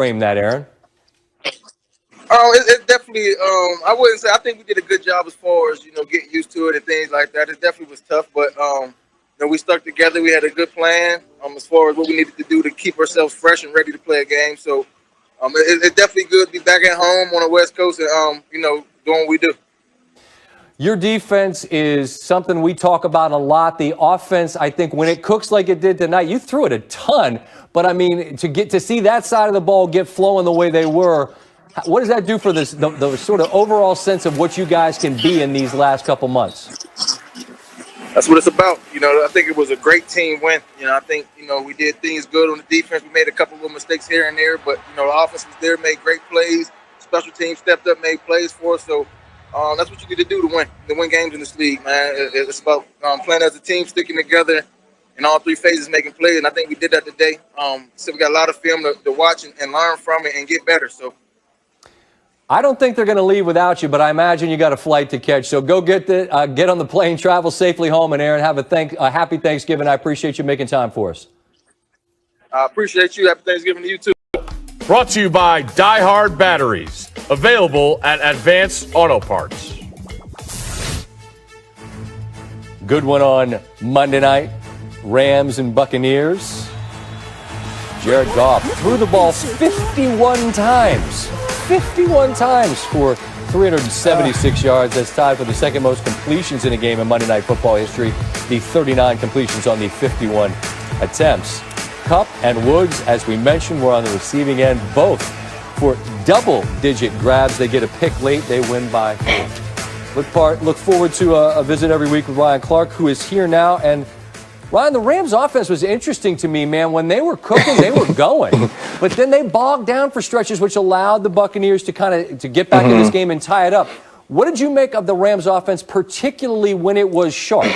frame that, Aaron? It definitely. I wouldn't say. I think we did a good job as far as getting used to it and things like that. It definitely was tough, but we stuck together. We had a good plan as far as what we needed to do to keep ourselves fresh and ready to play a game. So it's definitely good to be back at home on the West Coast and doing what we do. Your defense is something we talk about a lot. The offense, I think, when it cooks like it did tonight, you threw it a ton. But, I mean, to see that side of the ball get flowing the way they were, what does that do for the sort of overall sense of what you guys can be in these last couple months? That's what it's about. I think it was a great team win. I think, we did things good on the defense. We made a couple of mistakes here and there, but, the offense was there, made great plays. Special teams stepped up, made plays for us. So that's what you get to do to win games in this league, man. It's about playing as a team, sticking together in all three phases, making plays. And I think we did that today. So we got a lot of film to watch and learn from it and get better. So I don't think they're going to leave without you, but I imagine you got a flight to catch. So go get on the plane, travel safely home, and Aaron, have a happy Thanksgiving. I appreciate you making time for us. I appreciate you. Happy Thanksgiving to you too. Brought to you by Die Hard Batteries, available at Advanced Auto Parts. Good one on Monday night, Rams and Buccaneers. Jared Goff threw the ball 51 times. 51 times for 376 yards. That's tied for the second most completions in a game in Monday Night Football history. The 39 completions on the 51 attempts. Kupp and Woods, as we mentioned, were on the receiving end, both for double-digit grabs. They get a pick late. They win by 4. Look forward to a visit every week with Ryan Clark, who is here now. And Ryan, the Rams offense was interesting to me, man. When they were cooking, they were going. But then they bogged down for stretches, which allowed the Buccaneers to get back in this game and tie it up. What did you make of the Rams offense, particularly when it was sharp?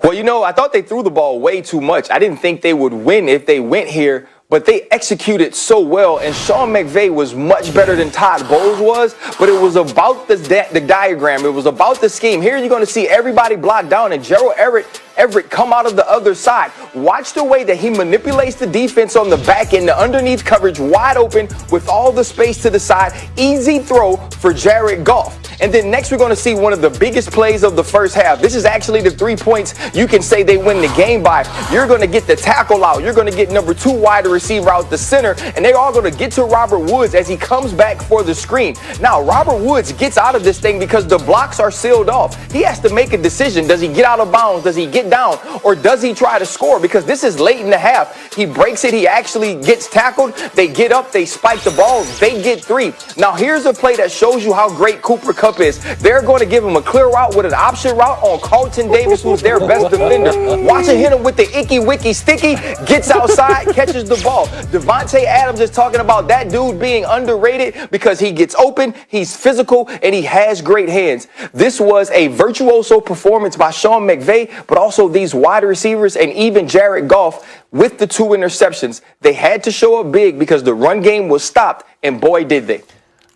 Well, I thought they threw the ball way too much. I didn't think they would win if they went here, but they executed so well, and Sean McVay was much better than Todd Bowles was, but it was about the diagram. It was about the scheme. Here you're going to see everybody blocked down, and Gerald Everett come out of the other side. Watch the way that he manipulates the defense on the back end, the underneath coverage wide open with all the space to the side. Easy throw for Jared Goff. And then next we're going to see one of the biggest plays of the first half. This is actually the 3 points you can say they win the game by. You're going to get the tackle out. You're going to get number 2 wide receiver out the center. And they're all going to get to Robert Woods as he comes back for the screen. Now, Robert Woods gets out of this thing because the blocks are sealed off. He has to make a decision. Does he get out of bounds? Does he get down? Or does he try to score? Because this is late in the half. He breaks it. He actually gets tackled. They get up. They spike the ball. They get 3. Now, here's a play that shows you how great Cooper Kupp is. They're going to give him a clear route with an option route on Carlton Davis, who's their best defender. Watch him hit him with the icky wicky sticky, gets outside, catches the ball. Devontae Adams is talking about that dude being underrated because he gets open, he's physical, and he has great hands. This was a virtuoso performance by Sean McVay, but also these wide receivers and even Jared Goff with the 2 interceptions. They had to show up big because the run game was stopped, and boy, did they.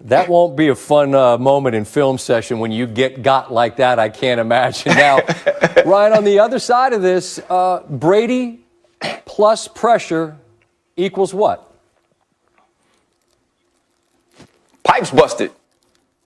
That won't be a fun moment in film session when you got like that, I can't imagine. Now, Ryan, on the other side of this, Brady plus pressure equals what? Pipes busted.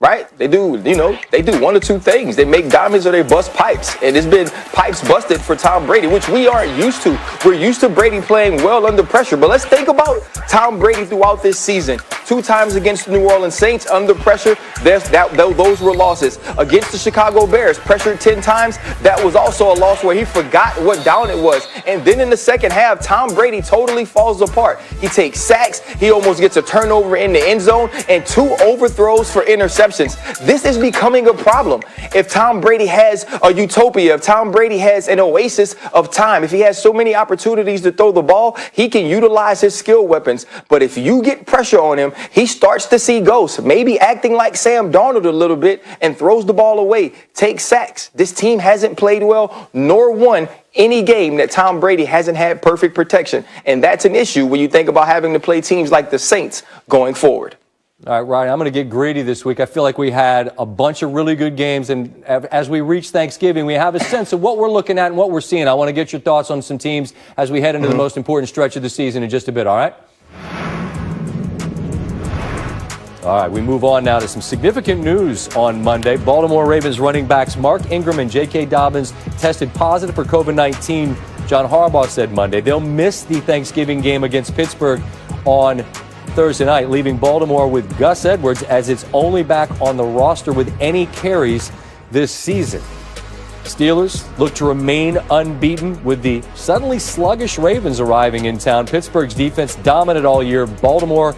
Right? They do one or two things. They make diamonds or they bust pipes. And it's been pipes busted for Tom Brady, which we aren't used to. We're used to Brady playing well under pressure. But let's think about Tom Brady throughout this season. 2 times against the New Orleans Saints under pressure. Those were losses. Against the Chicago Bears, pressured 10 times. That was also a loss where he forgot what down it was. And then in the second half, Tom Brady totally falls apart. He takes sacks. He almost gets a turnover in the end zone and 2 overthrows for interceptions. This is becoming a problem. If Tom Brady has a utopia, if Tom Brady has an oasis of time, if he has so many opportunities to throw the ball, he can utilize his skill weapons. But if you get pressure on him, he starts to see ghosts, maybe acting like Sam Darnold a little bit and throws the ball away, takes sacks. This team hasn't played well nor won any game that Tom Brady hasn't had perfect protection. And that's an issue when you think about having to play teams like the Saints going forward. All right, Ryan, I'm going to get greedy this week. I feel like we had a bunch of really good games, and as we reach Thanksgiving, we have a sense of what we're looking at and what we're seeing. I want to get your thoughts on some teams as we head into the most important stretch of the season in just a bit, all right? All right, we move on now to some significant news on Monday. Baltimore Ravens running backs Mark Ingram and J.K. Dobbins tested positive for COVID-19. John Harbaugh said Monday they'll miss the Thanksgiving game against Pittsburgh on Thursday night, leaving Baltimore with Gus Edwards as its only back on the roster with any carries this season. Steelers look to remain unbeaten with the suddenly sluggish Ravens arriving in town. Pittsburgh's defense dominant all year. Baltimore,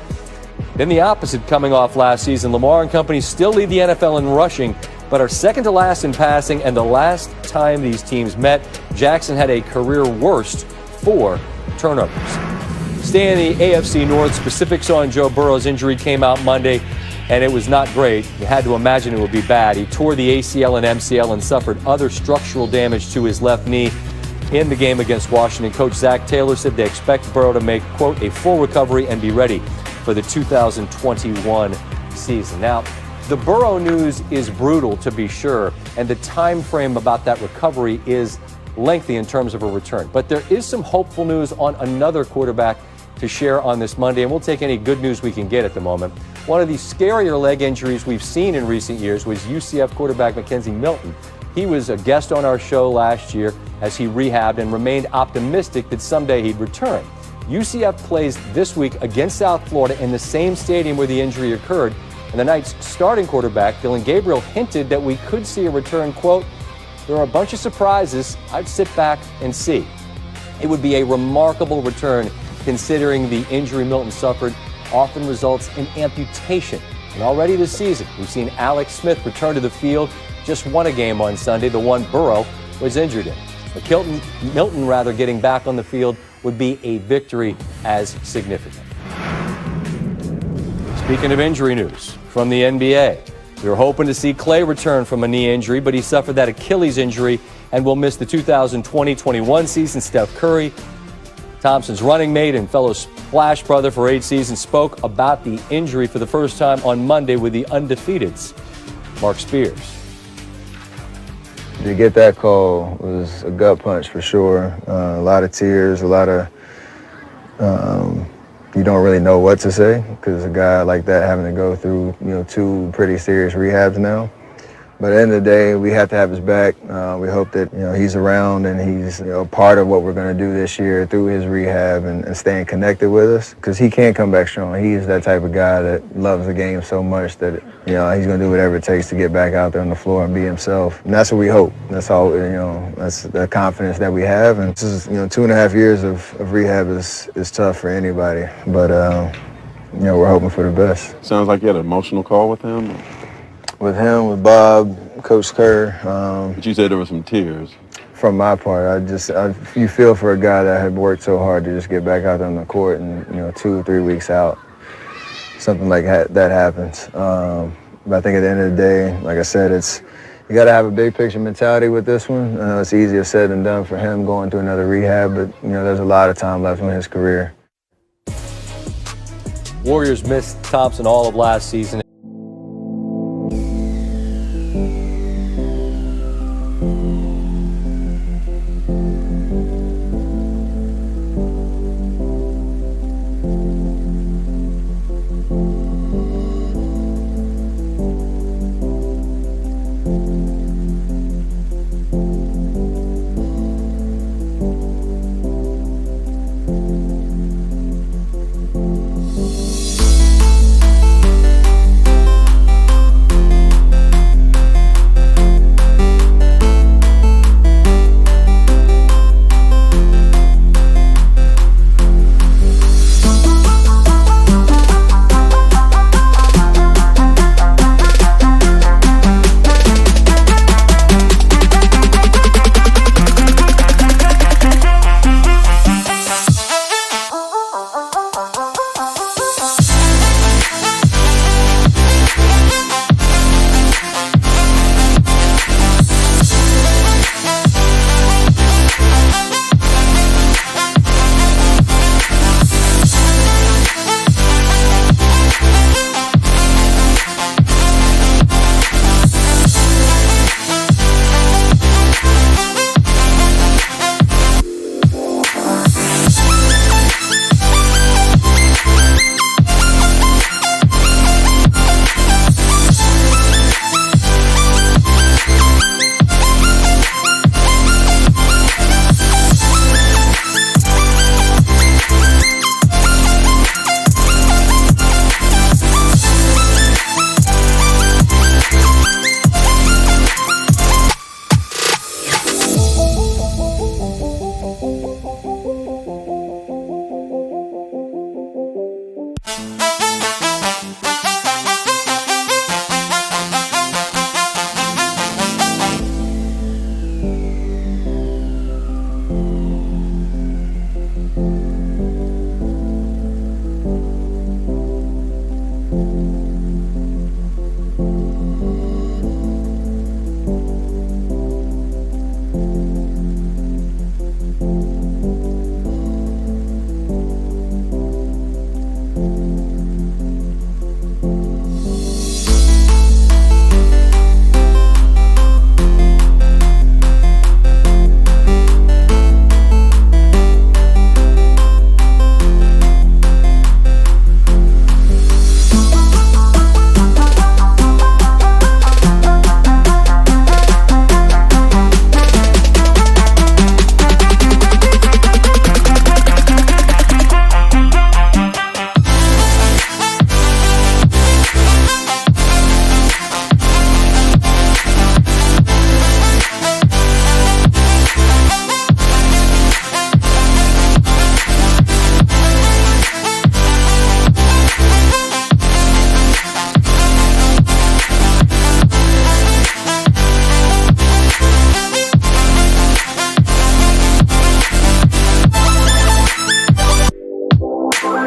then the opposite coming off last season. Lamar and company still lead the NFL in rushing, but are second to last in passing. And the last time these teams met, Jackson had a career worst 4 turnovers. Staying in the AFC North, specifics on Joe Burrow's injury came out Monday, and it was not great. You had to imagine it would be bad. He tore the ACL and MCL and suffered other structural damage to his left knee in the game against Washington. Coach Zach Taylor said they expect Burrow to make, quote, a full recovery and be ready for the 2021 season. Now, the Burrow news is brutal, to be sure, and the time frame about that recovery is lengthy in terms of a return. But there is some hopeful news on another quarterback to share on this Monday, and we'll take any good news we can get at the moment. One of the scarier leg injuries we've seen in recent years was UCF quarterback Mackenzie Milton. He was a guest on our show last year as he rehabbed and remained optimistic that someday he'd return. UCF plays this week against South Florida in the same stadium where the injury occurred, and the Knights' starting quarterback, Dylan Gabriel, hinted that we could see a return, quote, "There are a bunch of surprises. I'd sit back and see." It would be a remarkable return considering the injury Milton suffered often results in amputation. And already this season, we've seen Alex Smith return to the field, just won a game on Sunday, the one Burrow was injured in. But Milton getting back on the field would be a victory as significant. Speaking of injury news from the NBA, we were hoping to see Clay return from a knee injury, but he suffered that Achilles injury and will miss the 2020-21 season. Steph Curry, Thompson's running mate and fellow Splash brother for 8 seasons, spoke about the injury for the first time on Monday with the undefeateds. Mark Spears. To get that call was a gut punch for sure. A lot of tears, a lot of you don't really know what to say because a guy like that having to go through 2 pretty serious rehabs now. But at the end of the day, we have to have his back. We hope that he's around and he's part of what we're going to do this year through his rehab and staying connected with us because he can come back strong. He is that type of guy that loves the game so much that he's going to do whatever it takes to get back out there on the floor and be himself. And that's what we hope. That's all. That's the confidence that we have. And this is 2.5 years of rehab is tough for anybody. But we're hoping for the best. Sounds like you had an emotional call with him. With him, with Bob, Coach Kerr. But you said there were some tears. From my part, you feel for a guy that had worked so hard to just get back out there on the court and 2 or 3 weeks out, something like that happens. But I think at the end of the day, like I said, you got to have a big picture mentality with this one. It's easier said than done for him going to another rehab, but there's a lot of time left in his career. Warriors missed Thompson all of last season.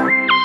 Bye.